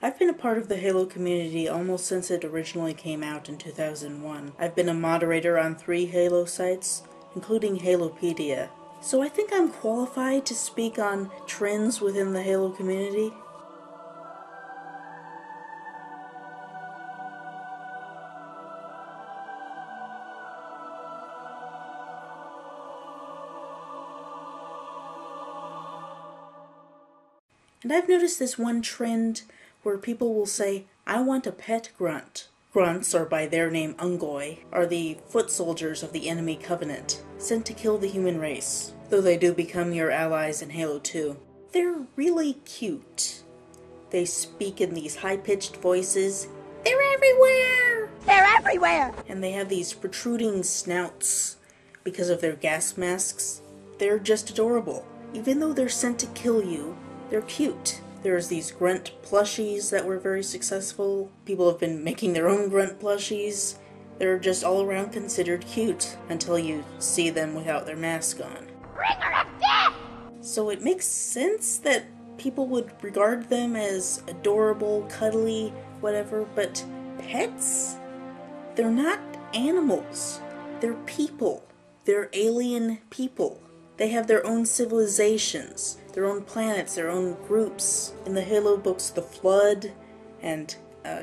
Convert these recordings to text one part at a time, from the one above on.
I've been a part of the Halo community almost since it originally came out in 2001. I've been a moderator on 3 Halo sites, including Halopedia. So I think I'm qualified to speak on trends within the Halo community. And I've noticed this one trend where people will say, I want a pet grunt. Grunts, or by their name Unggoy, are the foot soldiers of the enemy covenant, sent to kill the human race, though they do become your allies in Halo 2. They're really cute. They speak in these high-pitched voices. They're everywhere! They're everywhere! And they have these protruding snouts because of their gas masks. They're just adorable. Even though they're sent to kill you, they're cute. There's these Grunt plushies that were very successful. People have been making their own Grunt plushies. They're just all around considered cute until you see them without their mask on. Bringer of death! So it makes sense that people would regard them as adorable, cuddly, whatever, but pets? They're not animals. They're people. They're alien people. They have their own civilizations, their own planets, their own groups. In the Halo books, The Flood and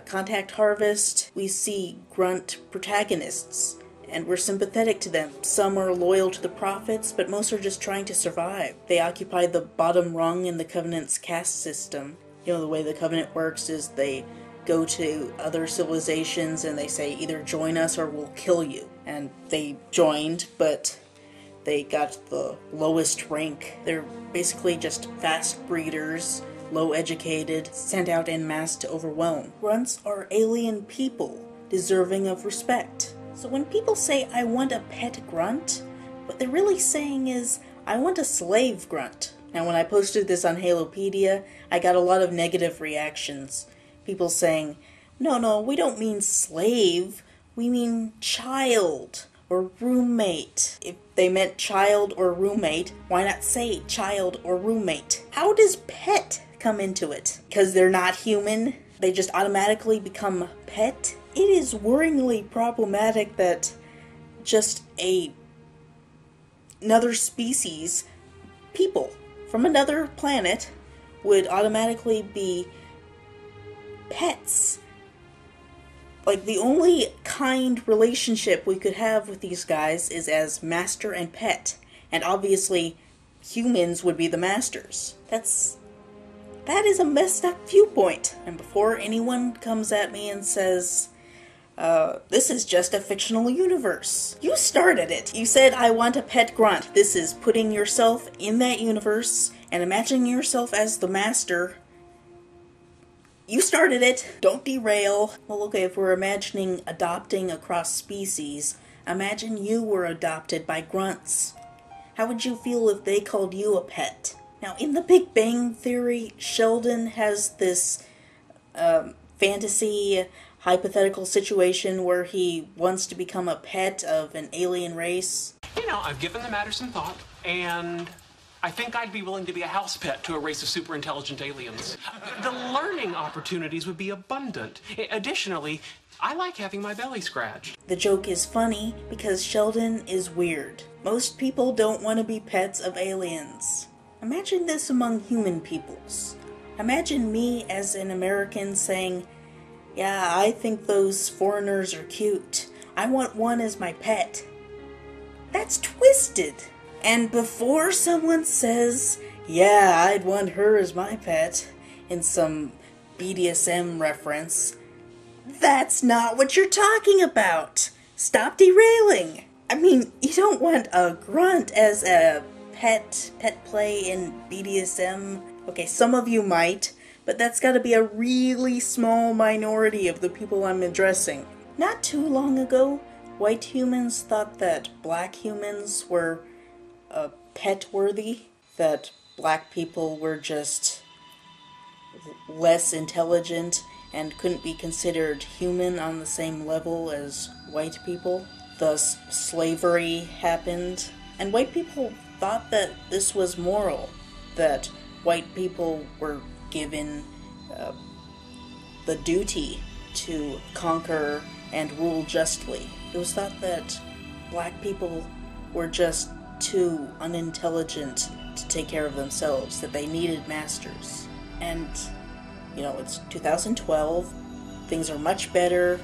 Contact Harvest, we see Grunt protagonists, and we're sympathetic to them. Some are loyal to the prophets, but most are just trying to survive. They occupy the bottom rung in the Covenant's caste system. You know, the way the Covenant works is they go to other civilizations and they say, either join us or we'll kill you. And they joined, but they got the lowest rank. They're basically just fast breeders, low educated, sent out en masse to overwhelm. Grunts are alien people, deserving of respect. So when people say, I want a pet grunt, what they're really saying is, I want a slave grunt. Now when I posted this on Halopedia, I got a lot of negative reactions. People saying, no, we don't mean slave, we mean child or roommate. If they meant child or roommate, why not say child or roommate? How does pet come into it? Because they're not human? They just automatically become pet? It is worryingly problematic that just another species, people from another planet, would automatically be pets. Like, the only kind relationship we could have with these guys is as master and pet. And obviously, humans would be the masters. That is a messed up viewpoint. And before anyone comes at me and says, this is just a fictional universe. You started it. You said, I want a pet grunt. This is putting yourself in that universe and imagining yourself as the master. You started it. Don't derail. Well, okay, if we're imagining adopting across species, imagine you were adopted by grunts. How would you feel if they called you a pet? Now, in the Big Bang Theory, Sheldon has this fantasy, hypothetical situation where he wants to become a pet of an alien race. You know, I've given the matter some thought, and I think I'd be willing to be a house pet to a race of super intelligent aliens. The learning opportunities would be abundant. Additionally, I like having my belly scratched. The joke is funny because Sheldon is weird. Most people don't want to be pets of aliens. Imagine this among human peoples. Imagine me as an American saying, yeah, I think those foreigners are cute. I want one as my pet. That's twisted. And before someone says, yeah, I'd want her as my pet, in some BDSM reference, that's not what you're talking about. Stop derailing. I mean, you don't want a grunt as a pet play in BDSM. Okay, some of you might, but that's gotta be a really small minority of the people I'm addressing. Not too long ago, white humans thought that black humans were pet-worthy, that black people were just less intelligent and couldn't be considered human on the same level as white people. Thus, slavery happened, and white people thought that this was moral, that white people were given the duty to conquer and rule justly. It was thought that black people were just too unintelligent to take care of themselves, that they needed masters. And, it's 2012, things are much better,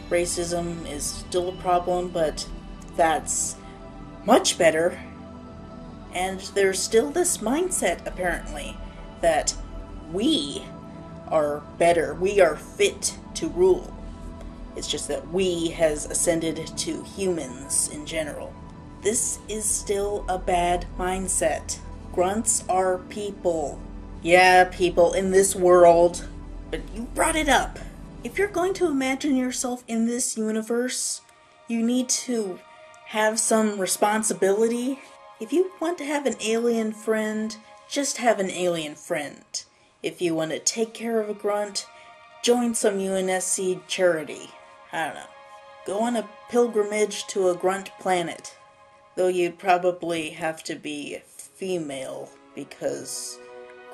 racism is still a problem, but that's much better. And there's still this mindset, apparently, that we are better, we are fit to rule. It's just that we has ascended to humans in general. This is still a bad mindset. Grunts are people. Yeah, people in this world. But you brought it up. If you're going to imagine yourself in this universe, you need to have some responsibility. If you want to have an alien friend, just have an alien friend. If you want to take care of a grunt, join some UNSC charity. I don't know. Go on a pilgrimage to a grunt planet. Though you'd probably have to be female because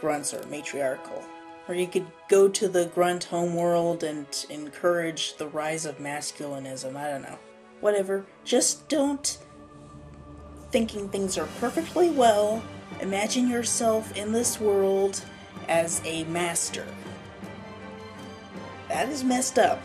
grunts are matriarchal. Or you could go to the grunt homeworld and encourage the rise of masculinism. I don't know. Whatever. Just don't thinking things are perfectly well. Imagine yourself in this world as a master. That is messed up.